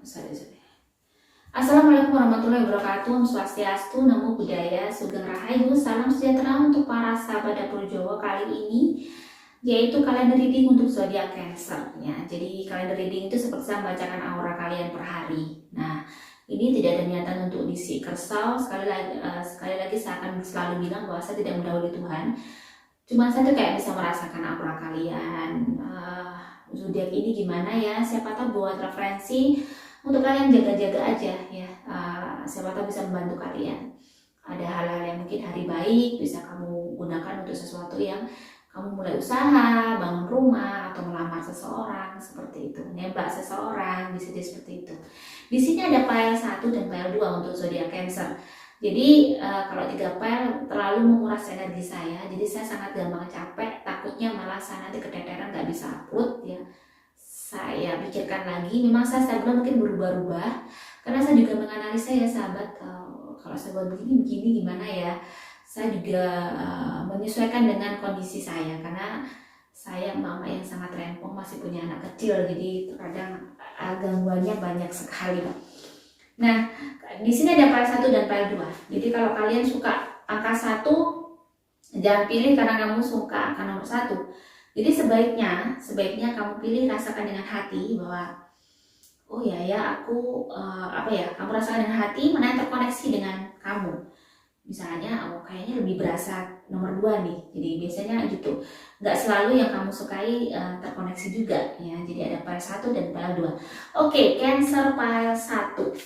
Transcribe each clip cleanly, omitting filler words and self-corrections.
sorry. Assalamualaikum warahmatullahi wabarakatuh. Om Swastiastu, Namo Buddhaya, Sugeng Rahayu, salam sejahtera untuk para sahabat dapur Jawa kali ini, yaitu kalender reading untuk zodiak Cancer. Ya, jadi kalender reading itu seperti saya membacakan aura kalian per hari. Nah, ini tidak ada niatan untuk diisi kersau. Sekali lagi saya akan selalu bilang bahwa saya tidak mendahului Tuhan. Cuma saya tuh kayak bisa merasakan aura kalian. Zodiak ini gimana ya? Siapa tahu buat referensi untuk kalian jaga-jaga aja ya, siapa tahu bisa membantu kalian. Ada hal-hal yang mungkin hari baik bisa kamu gunakan untuk sesuatu yang kamu mulai usaha, bangun rumah, atau melamar seseorang seperti itu, nembak seseorang, bisa jadi seperti itu. Di sini ada pile 1 dan pile 2 untuk zodiak Cancer. Jadi kalau 3 pile terlalu menguras energi saya, jadi saya sangat gampang capek, takutnya malah saya nanti keteteran nggak bisa upload ya. Saya pikirkan lagi, memang saya mungkin berubah-ubah karena saya juga menganalisa ya sahabat, kalau saya buat begini gimana ya. Saya juga menyesuaikan dengan kondisi saya karena saya mama yang sangat rempong, masih punya anak kecil, jadi terkadang gangguannya banyak sekali. Nah, di sini ada pile 1 dan pile 2. Jadi kalau kalian suka angka 1, jangan pilih karena kamu suka angka nomor 1. Jadi sebaiknya kamu pilih, rasakan dengan hati bahwa oh ya aku kamu rasakan dengan hati mana yang terkoneksi dengan kamu. Misalnya kayaknya lebih berasa nomor 2 nih. Jadi biasanya gitu. Nggak selalu yang kamu sukai terkoneksi juga ya. Jadi ada pile 1 dan pile 2. Oke, Cancer pile 1.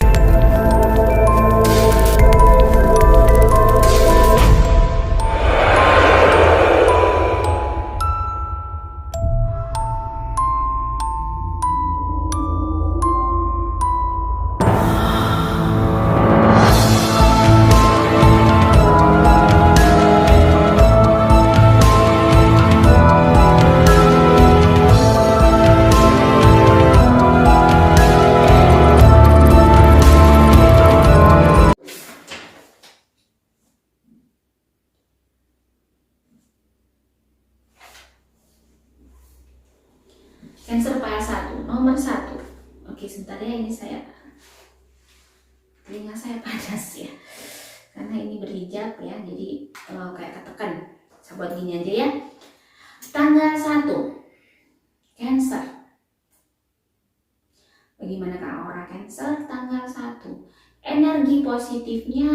Cancer pile 1, nomor 1. Oke, sebentar ya, ini telinga saya panas ya karena ini berhijab ya, jadi kayak ketekan. Saya buat gini aja ya. Tanggal 1 Cancer, bagaimana aura Cancer tanggal 1? Energi positifnya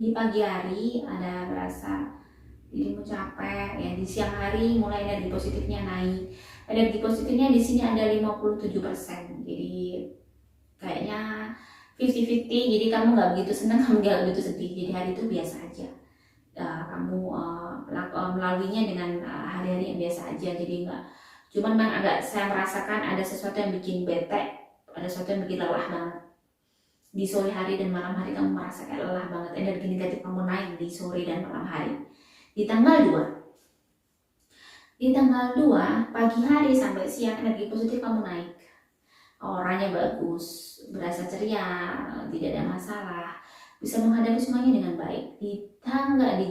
di pagi hari ada rasa dirimu capek ya, di siang hari mulai energi positifnya naik. Energi positifnya di sini ada 57%. Jadi kayaknya 50-50. Jadi kamu nggak begitu senang, kamu nggak begitu sedih. Jadi hari itu biasa aja. Kamu melaluinya dengan hari-hari yang biasa aja. Jadi nggak, cuman memang agak saya merasakan ada sesuatu yang bikin bete, ada sesuatu yang bikin lelah banget. Di sore hari dan malam hari kamu merasa kayak lelah banget. Energi negatif kamu naik di sore dan malam hari. Di tanggal 2 pagi hari sampai siang energi positif kamu naik, auranya bagus, berasa ceria, tidak ada masalah, bisa menghadapi semuanya dengan baik. Di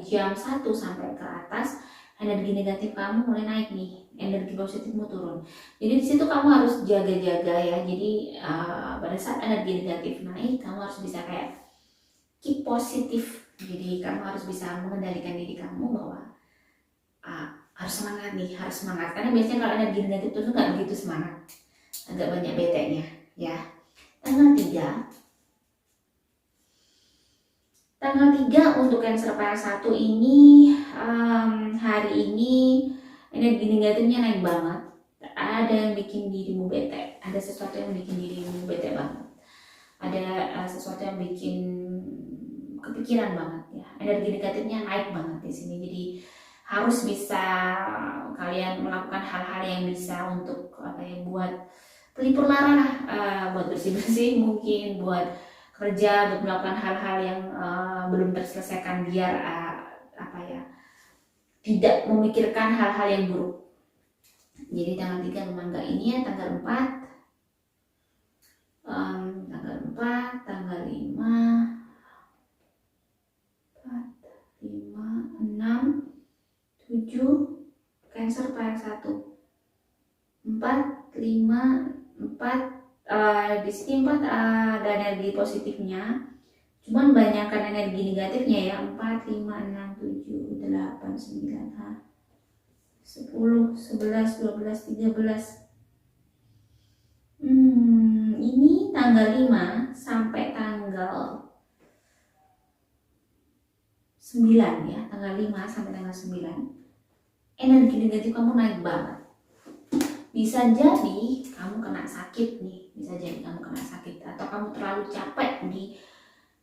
jam 1 sampai ke atas energi negatif kamu mulai naik nih, energi positifmu turun. Jadi di situ kamu harus jaga-jaga ya. Jadi pada saat energi negatif naik, kamu harus bisa kayak keep positif. Jadi kamu harus bisa mengendalikan diri kamu bahwa harus semangat nih, harus semangat. Karena biasanya kalau energi negatif itu nggak begitu semangat, agak banyak beteknya ya. Tanggal 3 untuk Cancer pile 1 ini, hari ini energi negatifnya naik banget. Ada yang bikin dirimu bete, ada sesuatu yang bikin dirimu bete banget, ada sesuatu yang bikin kepikiran banget ya. Energi negatifnya naik banget di sini. Jadi harus bisa kalian melakukan hal-hal yang bisa untuk buat pelipur lara lah, buat bersih-bersih mungkin, buat kerja, buat melakukan hal-hal yang belum terselesaikan biar tidak memikirkan hal-hal yang buruk. Jadi tanggal 3 memang enggak ini ya. Tanggal 4, tanggal 5, 6, 7, Cancer pile 1, 4, 5, 4, Di sini 4 ada energi positifnya, cuman banyakkan energi negatifnya ya. 4, 5, 6, 7, 8, 9, 10, 11, 12, 13. Ini tanggal 5 sampai tanggal 9 ya, tanggal 5 sampai tanggal 9 energi negatif kamu naik banget. Bisa jadi kamu kena sakit nih, bisa jadi kamu kena sakit, atau kamu terlalu capek di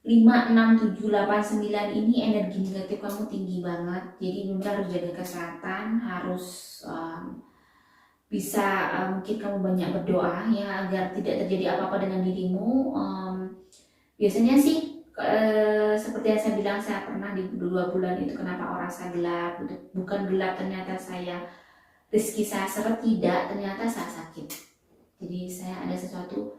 5, 6, 7, 8, 9 ini energi negatif kamu tinggi banget. Jadi benar harus jaga kesehatan, harus bisa mungkin kamu banyak berdoa ya agar tidak terjadi apa-apa dengan dirimu. Biasanya sih seperti yang saya bilang, saya pernah di 2 bulan itu kenapa orang saya gelap, bukan gelap ternyata saya rezeki saya seret, tidak, ternyata saya sakit. Jadi saya ada sesuatu,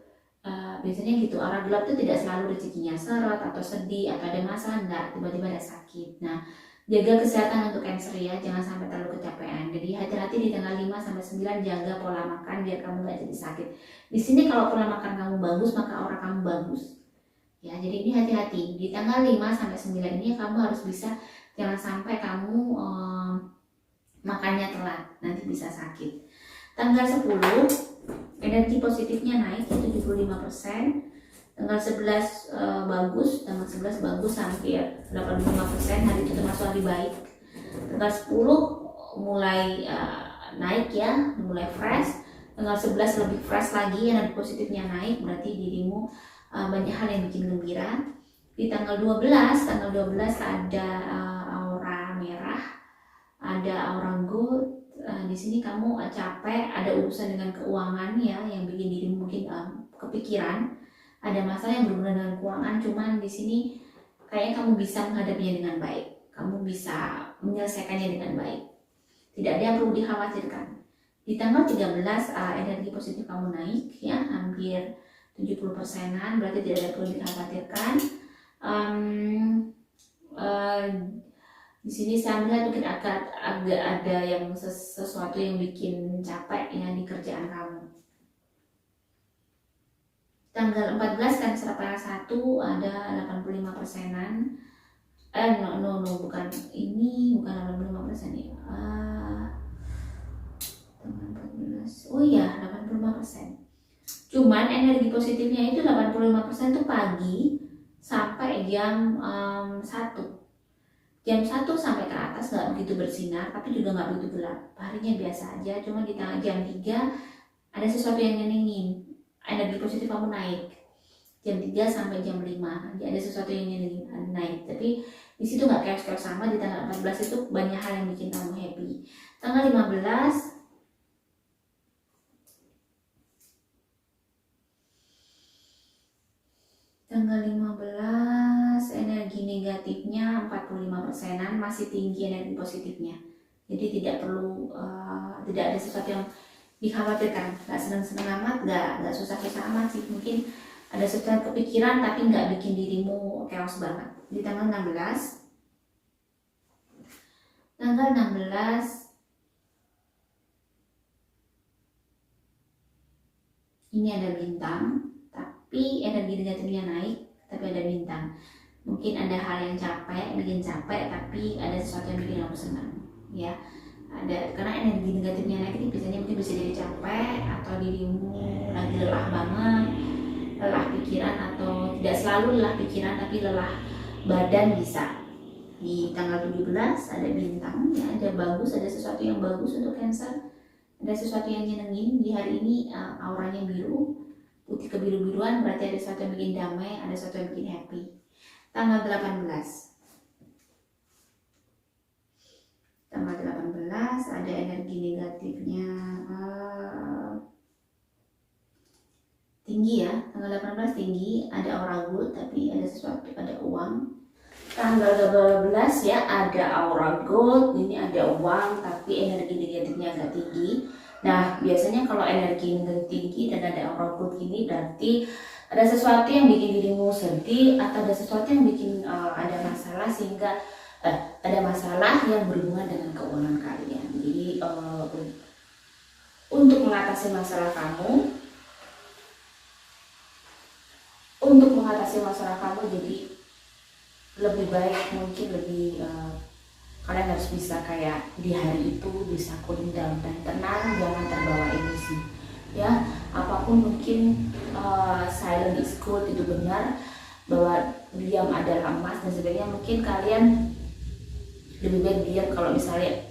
biasanya gitu, orang gelap itu tidak selalu rezekinya seret atau sedih atau ada masalah, enggak, tiba-tiba ada sakit. Nah, jaga kesehatan untuk Cancer ya, jangan sampai terlalu kecapean. Jadi hati-hati di tanggal 5 sampai 9, jaga pola makan biar kamu gak jadi sakit. Di sini kalau pola makan kamu bagus, maka aura kamu bagus. Ya, jadi ini hati-hati di tanggal 5 sampai 9 ini kamu harus bisa, jangan sampai kamu makannya telat, nanti bisa sakit. Tanggal 10 energi positifnya naik ke 75%. Tanggal 11 bagus, tanggal 11 bagus hampir 85%, hari itu termasuk hari baik. Tanggal 10 mulai naik ya, mulai fresh. Tanggal 11 lebih fresh lagi, energi positifnya naik, berarti dirimu banyak hal yang bikin gembira. Di tanggal 12 ada aura merah, ada aura gold. Di sini kamu capek, ada urusan dengan keuangan ya yang bikin dirimu mungkin kepikiran, ada masalah yang berhubungan dengan keuangan, cuman di sini kayaknya kamu bisa menghadapinya dengan baik, kamu bisa menyelesaikannya dengan baik, tidak ada yang perlu dikhawatirkan. Di tanggal 13 energi positif kamu naik ya, hampir 70%-an, berarti tidak ada perlu dikhawatirkan. Di sini saya melihat mungkin agak ada yang sesuatu yang bikin capek ya di kerjaan kamu. Tanggal 14 kan Cancer 1 ada 85%-an. Bukan ini, bukan 85% ya. Tanggal 14. Oh iya, 85%. Cuman energi positifnya itu 85% tuh pagi sampai jam 1. Jam 1 sampai ke atas nggak begitu bersinar, tapi juga nggak begitu gelap. Harinya biasa aja, cuma di tanggal jam 3 ada sesuatu yang nyenengin. Energi positif kamu naik. Jam 3 sampai jam 5, ada sesuatu yang nyenengin naik. Tapi di situ nggak chaos-chaos sama. Di tanggal 14 itu banyak hal yang bikin kamu happy. Tanggal 15 energi negatifnya 45%-an, masih tinggi energi positifnya. Jadi tidak perlu tidak ada sesuatu yang dikhawatirkan, nggak senang-senang amat, nggak susah-susah amat sih. Mungkin ada sesuatu kepikiran tapi nggak bikin dirimu chaos banget. Di tanggal 16 ini ada bintang, tapi energi negatifnya naik, tapi ada bintang. Mungkin ada hal yang bikin capek, tapi ada sesuatu yang bikin kamu senang ya. Ada, karena energi negatifnya naik ini biasanya mungkin bisa jadi capek, atau dirimu lagi lelah banget, lelah pikiran, atau tidak selalu lelah pikiran tapi lelah badan bisa. Di tanggal 17 ada bintang ya, ada bagus, ada sesuatu yang bagus untuk Cancer, ada sesuatu yang nyenengin. Di hari ini auranya biru, putih kebiru-biruan, berarti ada sesuatu yang bikin damai, ada sesuatu yang bikin happy. Tanggal 18 ada energi negatifnya tinggi ya. Tanggal 18 tinggi, ada aura gold, tapi ada sesuatu, ada uang. Tanggal 12 ya, ada aura gold, ini ada uang, tapi energi negatifnya agak tinggi. Nah, biasanya kalau energi negatif tinggi dan ada aura gold gini, berarti ada sesuatu yang bikin dirimu sedih, atau ada sesuatu yang bikin ada masalah, sehingga ada masalah yang berhubungan dengan keuangan kalian. Jadi untuk mengatasi masalah kamu, untuk mengatasi masalah kamu jadi lebih baik, mungkin lebih kalian harus bisa kayak di hari itu bisa cooling down dan tenang, jangan terbawa emosi ya. Apapun mungkin silent is good, itu benar bahwa diam adalah emas dan sebagainya. Mungkin kalian lebih baik diam kalau misalnya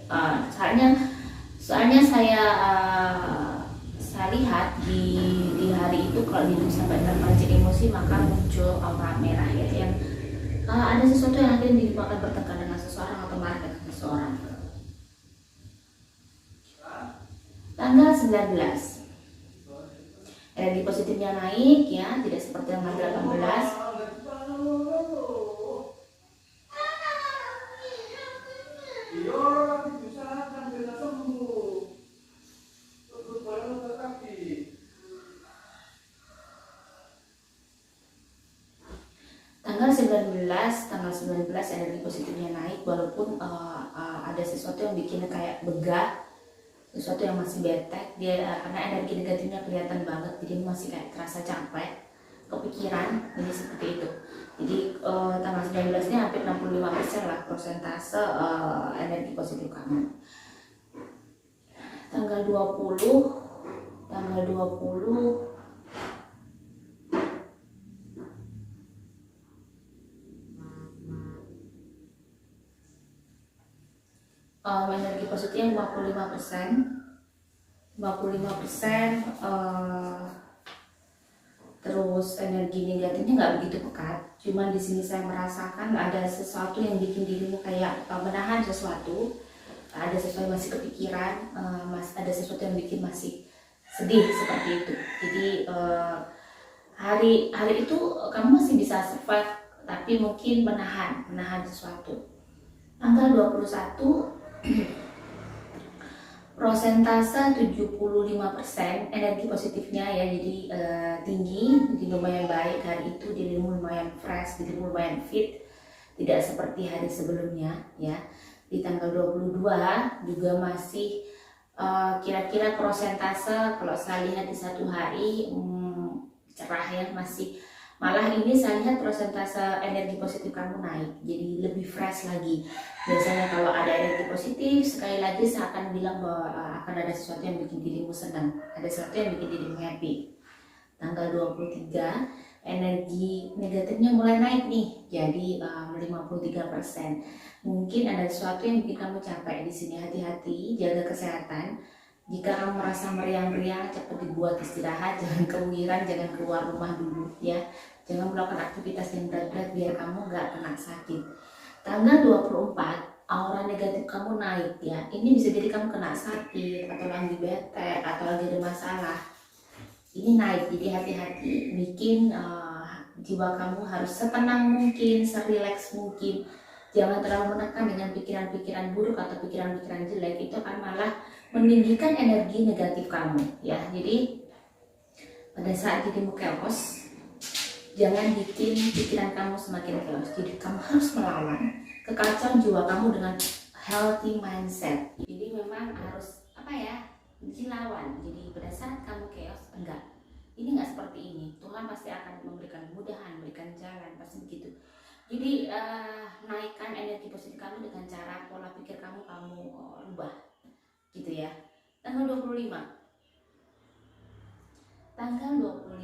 soalnya saya lihat di hari itu kalau diam sampai terpancing emosi maka muncul aura merah ya, yang ada sesuatu yang akhirnya dirimu akan bertengkar dengan seseorang atau marah dengan seseorang. Tanggal 19 energi positifnya naik ya, tidak seperti tanggal 18. Tanggal 19 energi positifnya naik, walaupun ada sesuatu yang bikin kayak begah, sesuatu yang masih bete dia, karena energi negatifnya kelihatan banget, jadi masih kayak terasa capek, kepikiran, jadi seperti itu. Jadi tanggal 19 ini hampir 65% lah persentase energi positif kamu. Tanggal 20 energi positifnya 55%, terus energi negatifnya nggak begitu pekat. Cuman di sini saya merasakan ada sesuatu yang bikin dirimu kayak menahan sesuatu, ada sesuatu yang masih kepikiran, ada sesuatu yang bikin masih sedih seperti itu. Jadi hari itu kamu masih bisa survive, tapi mungkin menahan sesuatu. Tanggal 21 prosentase 75% energi positifnya ya, jadi tinggi, jadi lumayan baik hari itu, dirimu lumayan fresh, dirimu lumayan fit, tidak seperti hari sebelumnya ya. Di tanggal 22 juga masih kira-kira prosentase kalau saya lihat di satu hari cerah ya, masih malah ini saya lihat prosentase energi positif kamu naik, jadi lebih fresh lagi. Biasanya kalau ada energi positif, sekali lagi saya akan bilang bahwa akan ada sesuatu yang bikin dirimu senang, ada sesuatu yang bikin dirimu happy. Tanggal 23 energi negatifnya mulai naik nih, jadi 53%. Mungkin ada sesuatu yang bikin kamu capek di sini, hati-hati, jaga kesehatan. Jika kamu merasa meriang-riang, cepat dibuat istirahat, jangan kewiran, jangan keluar rumah dulu ya. Jangan melakukan aktivitas yang berat-berat biar kamu gak kena sakit. Tanggal 24, aura negatif kamu naik ya. Ini bisa jadi kamu kena sakit, atau lagi bete, atau lagi ada masalah. Ini naik, jadi hati-hati, bikin jiwa kamu harus setenang mungkin, serileks mungkin. Jangan terlalu menekan dengan pikiran-pikiran buruk atau pikiran-pikiran jelek, itu akan malah meninggikan energi negatif kamu ya. Jadi pada saat dirimu chaos, jangan bikin pikiran kamu semakin chaos. Jadi kamu harus melawan kekacauan jiwa kamu dengan healthy mindset. Jadi memang harus dilawan. Jadi pada saat kamu chaos, ini enggak seperti ini, Tuhan pasti akan memberikan kemudahan, memberikan jalan, pasti begitu. Jadi naikkan energi positif kamu dengan cara pola pikir kamu rubah gitu ya. Tanggal 25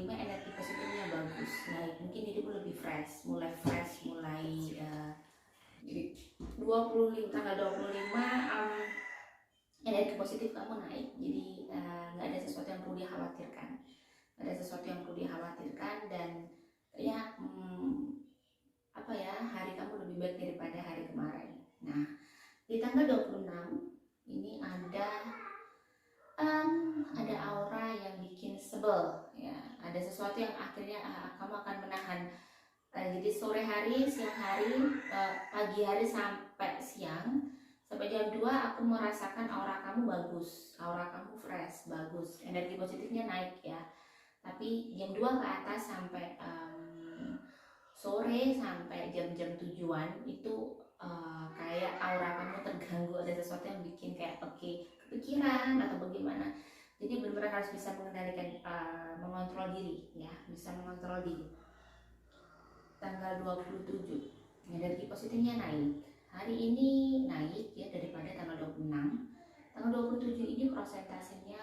energi positifnya bagus, naik, mungkin dirimu lebih fresh, mulai jadi tanggal 25 energi positif kamu naik, jadi nggak ada sesuatu yang perlu dikhawatirkan, dan ya hari kamu lebih baik daripada hari kemarin. Nah, di tanggal 26 ini ada aura yang bikin sebel ya, ada sesuatu yang akhirnya kamu akan menahan. Jadi sore hari, siang hari, pagi hari sampai siang, sampai jam 2 aku merasakan aura kamu bagus, aura kamu fresh, bagus, energi positifnya naik ya. Tapi jam 2 ke atas sampai sore sampai jam-jam tujuan itu kayak aura kamu terganggu, ada sesuatu yang bikin kayak kepikiran atau bagaimana. Jadi benar-benar harus bisa mengendalikan, mengontrol diri ya, bisa mengontrol diri. tanggal 27 energi positifnya naik. Hari ini naik ya daripada tanggal 26. Tanggal 27 ini prosentasenya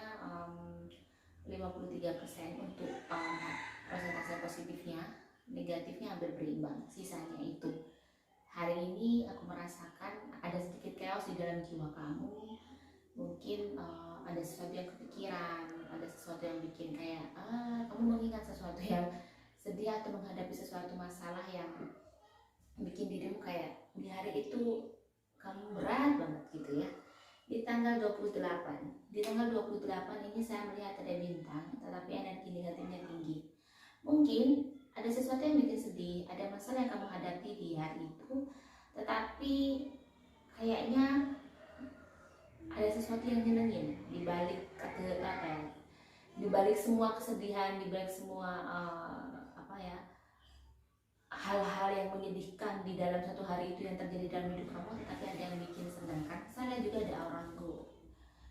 53% untuk persentase positifnya. Negatifnya hampir berimbang, sisanya itu. Hari ini aku merasakan ada sedikit chaos di dalam jiwa kamu. Mungkin ada sesuatu yang kepikiran, ada sesuatu yang bikin kayak kamu mengingat sesuatu yang sedih atau menghadapi sesuatu masalah yang bikin dirimu kayak di hari itu kamu berat banget gitu ya. Di tanggal 28 ini saya melihat ada bintang, tetapi energi negatifnya tinggi. Mungkin ada sesuatu yang bikin sedih, ada masalah yang kamu hadapi di hari itu, tetapi kayaknya ada sesuatu yang nyenengin di balik di balik semua kesedihan, di balik semua hal-hal yang menyedihkan di dalam satu hari itu yang terjadi dalam hidup kamu, tetapi ada yang bikin senang kan. Sana juga ada orang go.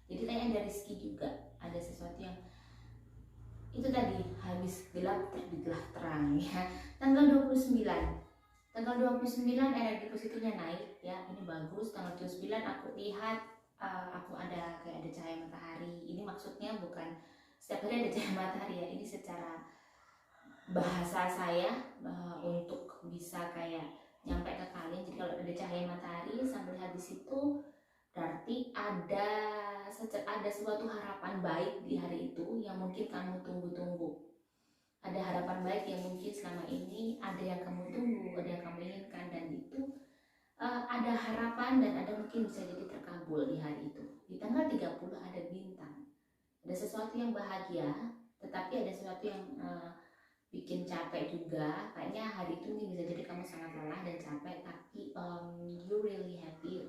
Jadi kayaknya ada rezeki juga, ada sesuatu yang itu tadi habis gelap terbitlah terang ya. Tanggal 29 energi positifnya naik ya, ini bagus. Tanggal 29 aku lihat aku ada kayak ada cahaya matahari. Ini maksudnya bukan setiap hari ada cahaya matahari ya, ini secara bahasa saya untuk bisa kayak nyampe ke kalian. Jadi kalau ada cahaya matahari sambil lihat di situ, berarti ada suatu harapan baik di hari itu yang mungkin kamu tunggu-tunggu. Ada harapan baik yang mungkin selama ini ada yang kamu tunggu, ada yang kamu inginkan, dan itu ada harapan dan ada mungkin bisa jadi terkabul di hari itu. Di tanggal 30 ada bintang. Ada sesuatu yang bahagia, tetapi ada sesuatu yang bikin capek juga. Kayaknya hari itu bisa jadi kamu sangat lelah dan capek, tapi you really happy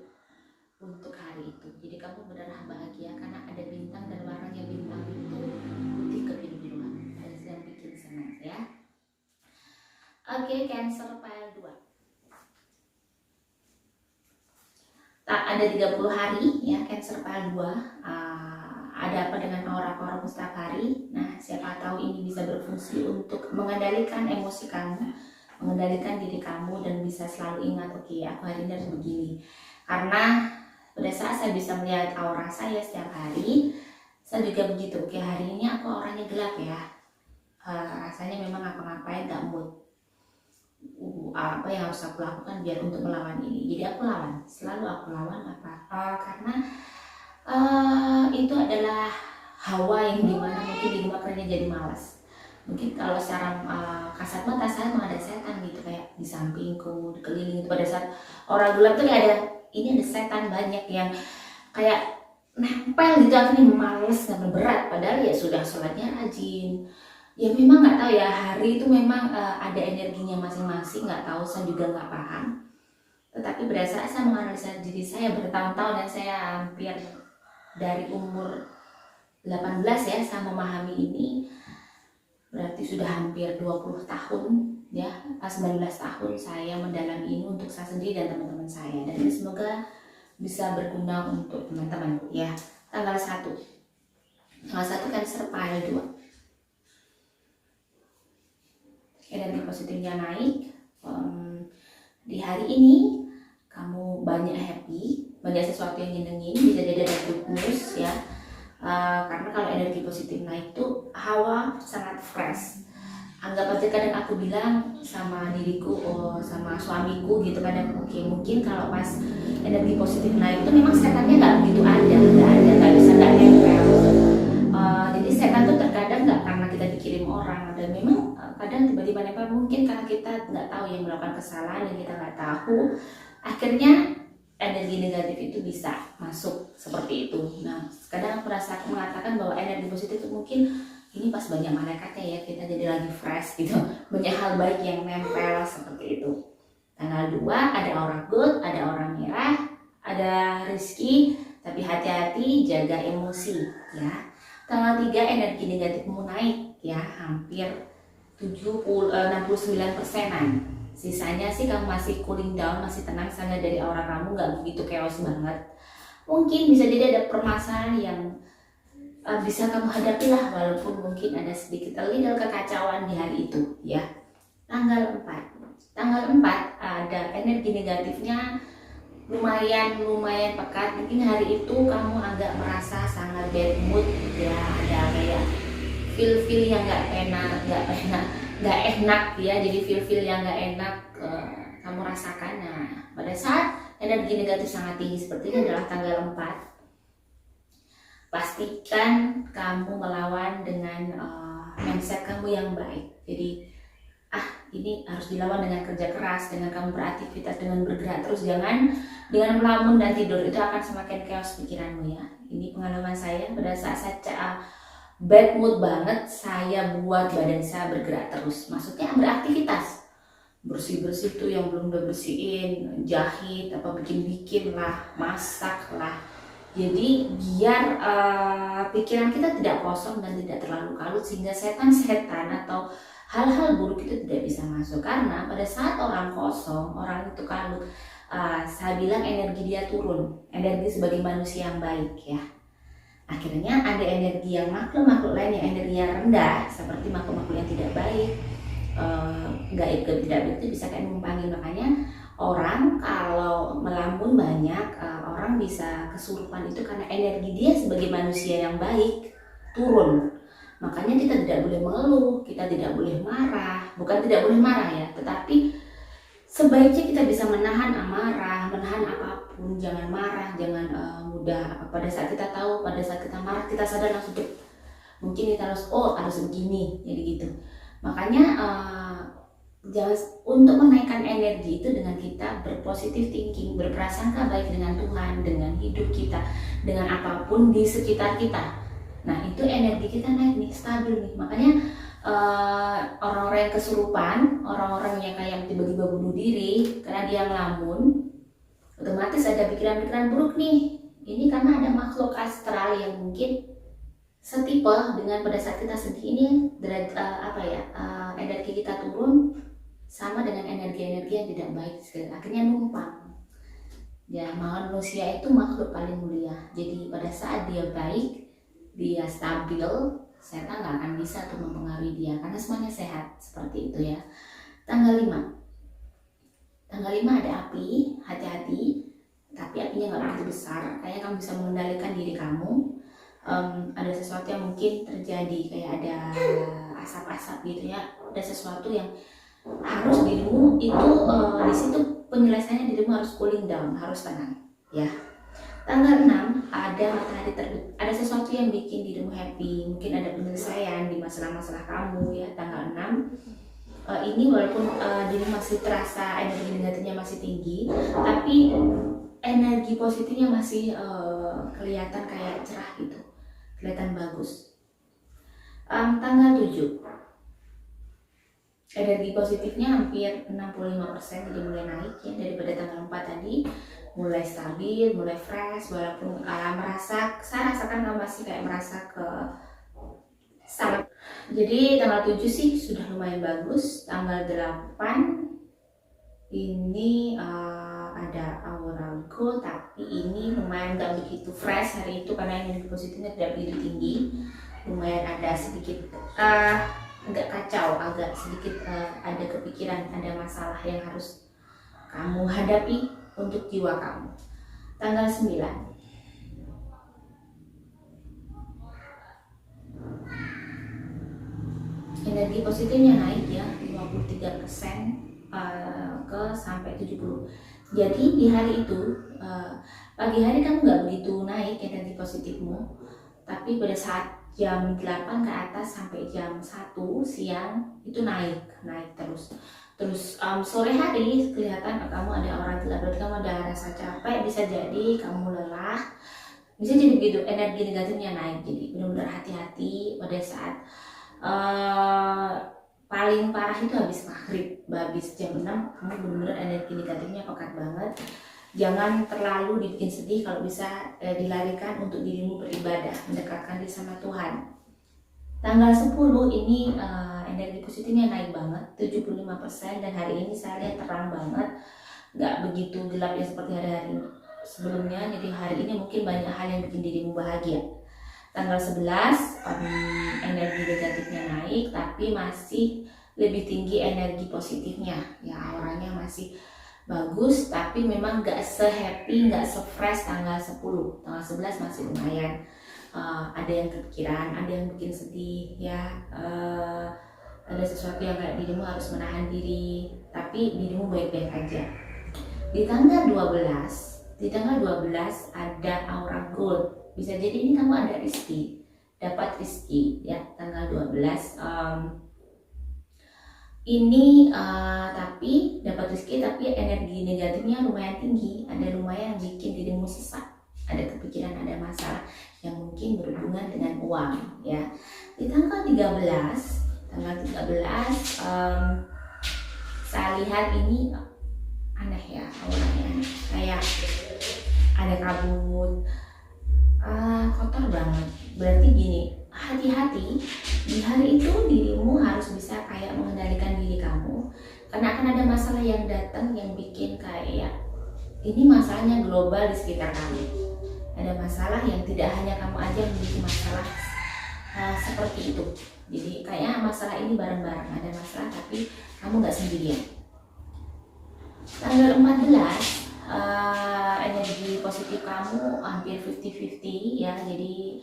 untuk hari itu. Jadi kamu benar-benar bahagia karena ada bintang, dan warnanya bintang itu putih kebiru-biruan, yang bikin senang ya. Oke, Cancer pile 2. Tak ada 30 hari ya, Cancer pile 2. Ada apa dengan aura-aura mustaqari? Nah, siapa tahu ini bisa berfungsi untuk mengendalikan emosi kamu, mengendalikan diri kamu, dan bisa selalu ingat, oke, aku hari ini harus begini. Karena pada saat saya bisa melihat aura saya setiap hari, saya juga begitu. Oke, hari ini aku auranya gelap ya. Rasanya memang ngapa-ngapain gak mood. Apa yang harus aku lakukan biar untuk melawan ini? Jadi aku lawan, selalu aku lawan apa? Karena itu adalah hawa yang dimana mungkin di rumah kerja jadi malas. Mungkin kalau secara kasat mata saya memang ada setan gitu, kayak di sampingku, di keliling itu. Pada saat orang gelap tuh kayak ini ada setan banyak yang kayak nempel gitu, akhirnya males dan berat. Padahal ya sudah sholatnya rajin. Ya memang nggak tahu ya, hari itu memang ada energinya masing-masing, nggak tahu, saya juga nggak paham. Tetapi berdasarkan saya menganalisa diri saya bertahun-tahun, dan saya hampir dari umur 18 ya saya memahami ini, berarti sudah hampir 20 tahun ya, 19 tahun saya mendalami ini untuk saya sendiri dan teman-teman saya, dan ini semoga bisa berguna untuk teman-teman ya. Tanggal 1 Cancer pile 2, energi positifnya naik. Di hari ini kamu banyak happy, banyak sesuatu yang nyenengin, bisa jadi ada good news ya. Karena kalau energi positif naik tuh hawa sangat fresh. Anggap aja kadang aku bilang sama diriku, sama suamiku gitu kadang, oke, mungkin kalau pas energi positif naik tuh memang setannya nggak begitu ada, nggak bisa nggak nempel. Jadi setan tuh terkadang nggak karena kita dikirim orang, dan memang kadang tiba-tiba nempel, mungkin karena kita nggak tahu yang melakukan kesalahan dan kita nggak tahu, akhirnya energi negatif itu bisa masuk seperti itu. Nah, kadang aku mengatakan bahwa energi positif itu mungkin ini pas banyak malaikatnya ya, kita jadi lagi fresh gitu, banyak hal baik yang nempel seperti itu. Tanggal 2 ada aura good, ada aura merah, ada rezeki, tapi hati-hati jaga emosi ya. Tanggal 3 energi negatifmu naik ya, hampir 69%-an. Sisanya sih kamu masih cooling down, masih tenang, misalnya dari aura kamu nggak begitu chaos banget. Mungkin bisa jadi ada permasalahan yang bisa kamu hadapi lah, walaupun mungkin ada sedikit little kekacauan di hari itu ya. Tanggal 4 keempat, ada energi negatifnya lumayan pekat. Mungkin hari itu kamu agak merasa sangat bad mood ya, ada kayak feel yang nggak enak ya, jadi feel yang nggak enak kamu rasakan. Nah, pada saat energi negatif sangat tinggi seperti ini adalah tanggal 4, pastikan kamu melawan dengan mindset kamu yang baik. Jadi ini harus dilawan dengan kerja keras, dengan kamu beraktivitas, dengan bergerak terus, jangan dengan melamun dan tidur, itu akan semakin chaos pikiranmu ya. Ini pengalaman saya pada saat saya bad mood banget, saya buat badan saya bergerak terus, maksudnya beraktivitas, bersih tuh yang belum udah bersihin, jahit apa bikin lah, masak lah. Jadi biar pikiran kita tidak kosong dan tidak terlalu kalut, sehingga setan atau hal-hal buruk itu tidak bisa masuk. Karena pada saat orang kosong, orang itu kalut, saya bilang energi dia turun, energi sebagai manusia yang baik ya. Akhirnya ada energi yang makhluk lain yang energinya rendah, seperti makhluk yang tidak baik, tidak baik itu bisa kayak numpangi. Makanya orang kalau melamun banyak, orang bisa kesurupan itu karena energi dia sebagai manusia yang baik turun. Makanya kita tidak boleh mengeluh, kita tidak boleh marah. Bukan tidak boleh marah ya, tetapi sebaiknya kita bisa menahan amarah, menahan apapun. Jangan marah, jangan mudah. Pada saat kita tahu, pada saat kita marah, kita sadar langsung mungkin kita harus begini, jadi gitu. Makanya untuk menaikkan energi itu dengan kita berpositif thinking, berprasangka baik dengan Tuhan, dengan hidup kita, dengan apapun di sekitar kita. Nah, itu energi kita naik nih, stabil nih. Makanya orang-orang yang kesurupan, orang-orang yang kayak tiba-tiba bunuh diri karena dia ngelamun, otomatis ada pikiran-pikiran buruk nih. Ini karena ada makhluk astral yang mungkin setipe dengan pada saat kita sedih ini, energi kita turun sama dengan energi-energi yang tidak baik, akhirnya numpang. Ya, manusia itu makhluk paling mulia. Jadi pada saat dia baik, dia stabil, setan nggak akan bisa tuh mempengaruhi dia karena semuanya sehat, seperti itu ya. Tanggal 5 ada api, hati-hati, tapi apinya nggak begitu besar, kayaknya kamu bisa mengendalikan diri kamu. Ada sesuatu yang mungkin terjadi, kayak ada asap-asap gitu ya, ada sesuatu yang harus dirimu itu di situ penyelesaiannya, dirimu harus cooling down, harus tenang ya. Tanggal 6 ada matahari terbit, ada sesuatu yang bikin dirimu happy, mungkin ada penyelesaian di masalah-masalah kamu ya. Tanggal 6 ini walaupun diri masih terasa energi negatifnya masih tinggi, tapi energi positifnya masih kelihatan kayak cerah gitu, kelihatan bagus. Tanggal 7 energi positifnya hampir 65%, jadi mulai naik ya daripada tanggal 4 tadi, mulai stabil, mulai fresh. Walaupun saya rasakan kamu masih kayak merasa ke sangat. Jadi tanggal 7 sih sudah lumayan bagus. Tanggal 8 ini ada aura go, tapi ini lumayan gak begitu fresh hari itu karena energi positifnya tidak begitu tinggi. Lumayan ada sedikit agak kacau, agak sedikit ada kepikiran, ada masalah yang harus kamu hadapi untuk jiwa kamu. Tanggal 9 energi positifnya naik ya 53% ke sampai 70. Jadi di hari itu pagi hari kamu nggak begitu naik energi positifmu, tapi pada saat jam 8 ke atas sampai jam 1 siang itu naik terus. Sore hari kelihatan kamu ada aura gelap, berarti kamu ada rasa capek, bisa jadi kamu lelah, bisa jadi begitu, energi negatifnya naik. Jadi benar-benar hati-hati pada saat paling parah itu habis maghrib, habis jam 6 kamu benar-benar energi negatifnya pekat banget. Jangan terlalu dibikin sedih, kalau bisa dilarikan untuk dirimu beribadah, mendekatkan diri sama Tuhan. Tanggal 10 ini energi positifnya naik banget 75%, dan hari ini saya lihat terang banget, nggak begitu gelap ya seperti hari-hari sebelumnya. Jadi hari ini mungkin banyak hal yang bikin dirimu bahagia. Tanggal 11 energi negatifnya naik, tapi masih lebih tinggi energi positifnya ya, auranya masih bagus, tapi memang gak se-happy, gak se-fresh tanggal 10. Tanggal 11 masih lumayan, ada yang kepikiran, ada yang bikin sedih ya, ada sesuatu yang kayak dirimu harus menahan diri, tapi dirimu baik-baik aja. Di tanggal 12 ada aura gold, bisa jadi ini kamu ada rezeki, dapat rezeki ya, tanggal 12 ini tapi dapat rezeki tapi energi negatifnya lumayan tinggi, ada lumayan bikin dirimu sesak, ada kepikiran, ada masalah yang mungkin berhubungan dengan uang ya. Di tanggal 13 saya lihat ini aneh ya, auranya kayak ada kabut, kotor banget. Berarti gini, hati-hati di hari itu dirimu harus bisa kayak mengendalikan diri kamu, karena akan ada masalah yang datang yang bikin kayak ini masalahnya global di sekitar kamu. Ada masalah yang tidak hanya kamu aja yang memiliki masalah seperti itu. Jadi kayak masalah ini bareng-bareng, ada masalah tapi kamu nggak sendirian. Tanggal 14 energi positif kamu hampir 50-50 ya, jadi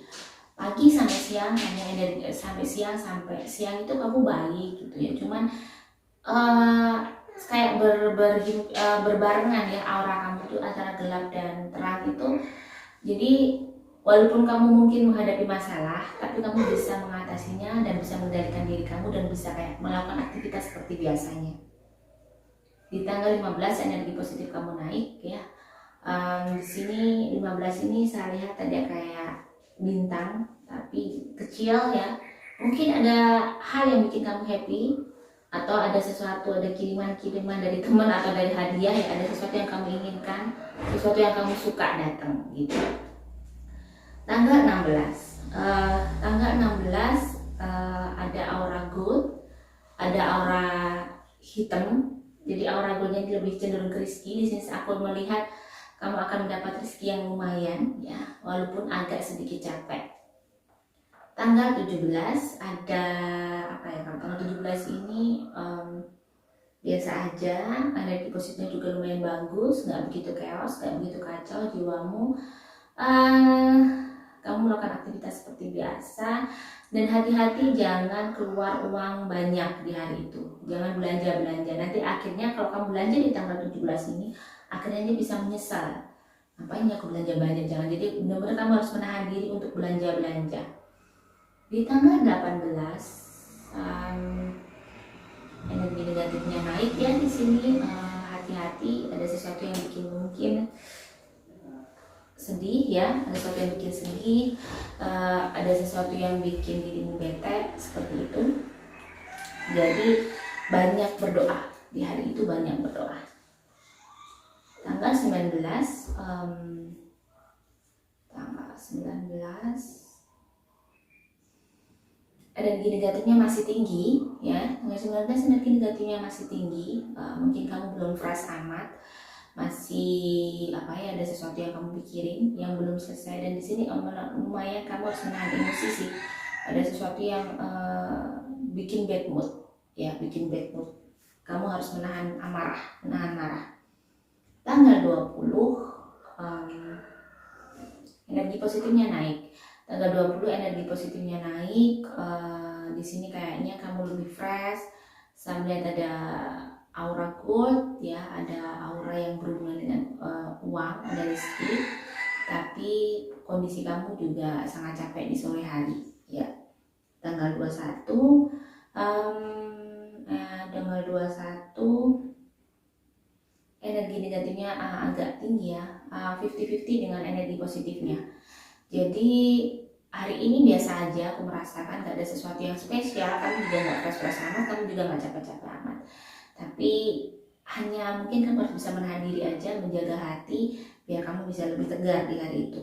pagi sampai siang hanya energi sampai siang itu kamu baik gitu ya, cuman kayak berbarengan ya, aura kamu itu antara gelap dan terang itu. Jadi walaupun kamu mungkin menghadapi masalah, tapi kamu bisa mengatasinya dan bisa mengendalikan diri kamu dan bisa kayak melakukan aktivitas seperti biasanya. Di tanggal 15 energi positif kamu naik ya. Di sini 15 ini saya lihat ada kayak bintang tapi kecil ya. Mungkin ada hal yang bikin kamu happy, atau ada sesuatu, ada kiriman dari teman atau dari hadiah ya, ada sesuatu yang kamu inginkan, sesuatu yang kamu suka datang gitu. Tanggal 16 ada aura gold, ada aura hitam. Jadi aura goldnya lebih cenderung ke rezeki. Di sini aku melihat kamu akan mendapat rezeki yang lumayan ya, walaupun agak sedikit capek. Tanggal 17 ada apa ya, tanggal 17 ini biasa aja, energi positifnya juga lumayan bagus, nggak begitu chaos, nggak begitu kacau jiwamu. Kamu melakukan aktivitas seperti biasa, dan hati-hati jangan keluar uang banyak di hari itu, jangan belanja. Nanti akhirnya kalau kamu belanja di tanggal 17 ini, akhirnya dia bisa menyesal, ngapain aku belanja banyak. Jangan, jadi benar-benar kamu harus menahan diri untuk belanja. Di tanggal 18 energi negatifnya naik ya di sini. Hati-hati, ada sesuatu yang bikin mungkin sedih ya, ada sesuatu yang bikin sedih, ada sesuatu yang bikin dirimu bete seperti itu. Jadi banyak berdoa di hari itu, banyak berdoa. Tanggal 19 energi negatifnya masih tinggi ya. Tanggal 19 energi negatifnya masih tinggi, mungkin kamu belum fresh amat, masih ada sesuatu yang kamu pikirin yang belum selesai. Dan di sini lumayan kamu harus menahan emosi sih, ada sesuatu yang bikin bad mood ya, kamu harus menahan marah. Tanggal 20 energi positifnya naik. Tanggal 20 energi positifnya naik. Di sini kayaknya kamu lebih fresh. Saya melihat ada aura gold ya, ada aura yang berhubungan dengan uang, ada rezeki. Tapi kondisi kamu juga sangat capek di sore hari ya. Tanggal 21 energi negatifnya agak tinggi ya, 50-50 dengan energi positifnya. Jadi hari ini biasa aja, aku merasakan gak ada sesuatu yang spesial. Kamu juga gak fresh amat, kamu juga gak capek-capek amat, tapi hanya mungkin kamu harus bisa menahan diri aja, menjaga hati biar kamu bisa lebih tegar di hari itu.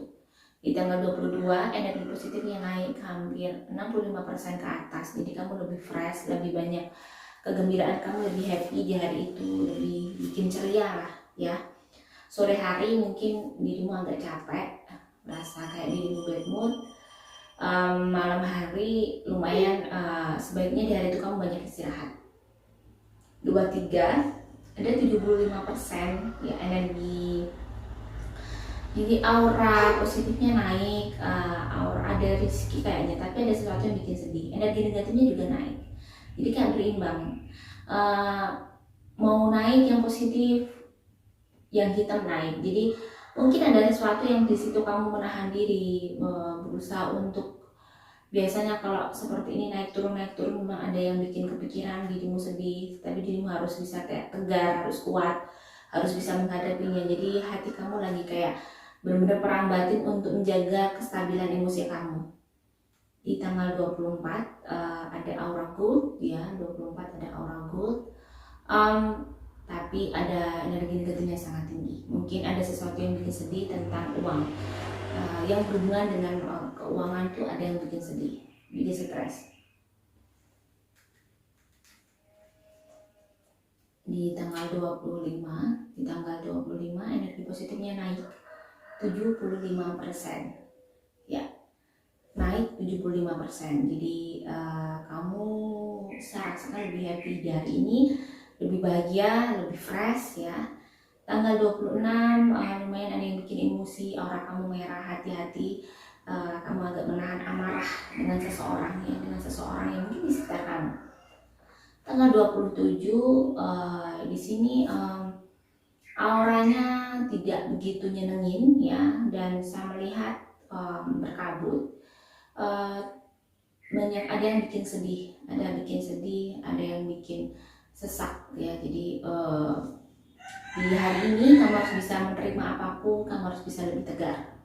Di tanggal 22 energi positifnya naik hampir 65% ke atas, jadi kamu lebih fresh, lebih banyak kegembiraan, kamu lebih happy di hari itu, lebih bikin ceria lah ya. Sore hari mungkin dirimu agak capek, merasa kayak dirimu bad mood. Malam hari lumayan, sebaiknya di hari itu kamu banyak istirahat 23 ada 75% ya energi. Jadi aura positifnya naik, aura ada rezeki kayaknya, tapi ada sesuatu yang bikin sedih. Energi negatifnya juga naik. Jadi kayak berimbang. Mau naik yang positif, yang hitam naik. Jadi mungkin ada sesuatu yang di situ kamu menahan diri, berusaha untuk, biasanya kalau seperti ini naik turun memang ada yang bikin kepikiran dirimu sedih, tapi dirimu harus bisa kayak tegar, harus kuat, harus bisa menghadapinya. Jadi hati kamu lagi kayak benar-benar perang batin untuk menjaga kestabilan emosi kamu. Di tanggal 24 ada aura gold ya, 24 ada aura gold. Tapi ada energi negatifnya sangat tinggi. Mungkin ada sesuatu yang bikin sedih tentang uang, yang berhubungan dengan keuangan tuh ada yang bikin sedih, bikin stres. Di tanggal 25 energi positifnya naik 75% ya, naik 75%. Jadi kamu seakan lebih happy di hari ini, lebih bahagia, lebih fresh ya. Tanggal 26 lumayan ada yang bikin emosi, aura kamu merah, hati-hati, kamu agak menahan amarah dengan seseorang ya, dengan seseorang yang mungkin di sekitar kamu. Tanggal 27 di sini auranya tidak begitu nyenengin ya, dan saya melihat berkabut. Banyak ada yang bikin sedih, ada yang bikin sesak ya. Jadi di hari ini kamu harus bisa menerima apapun, kamu harus bisa lebih tegar.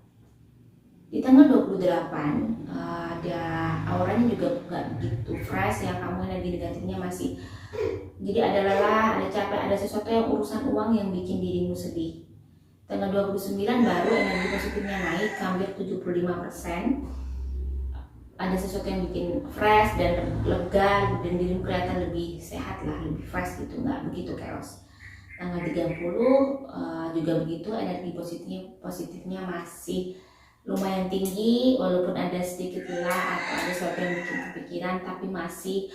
Di tanggal 28 ada auranya juga nggak begitu fresh ya, kamu energi negatifnya masih, jadi ada lelah, ada capek, ada sesuatu yang urusan uang yang bikin dirimu sedih. Tanggal 29 baru energi positifnya naik hampir 75%. Ada sesuatu yang bikin fresh dan lega, dan dirimu kelihatan lebih sehat lah, lebih fresh gitu, nggak begitu chaos. Tanggal 30 juga begitu, energi positifnya masih lumayan tinggi, walaupun ada sedikit lelah atau ada sesuatu yang bikin kepikiran, tapi masih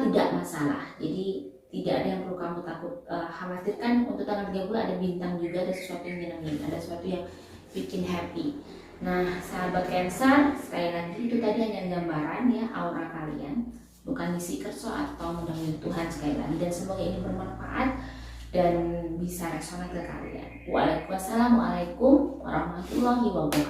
tidak masalah. Jadi tidak ada yang perlu kamu khawatirkan. Untuk tanggal 30 ada bintang juga, ada sesuatu yang menyenangkan, ada sesuatu yang bikin happy. Nah, sahabat Cancer, sekali lagi itu tadi hanya gambaran ya aura kalian, bukan misi kerso atau mudah-mudahan Tuhan sekali lagi, dan semoga ini bermanfaat dan bisa resonate ke kalian. Waalaikumsalam warahmatullahi wabarakatuh.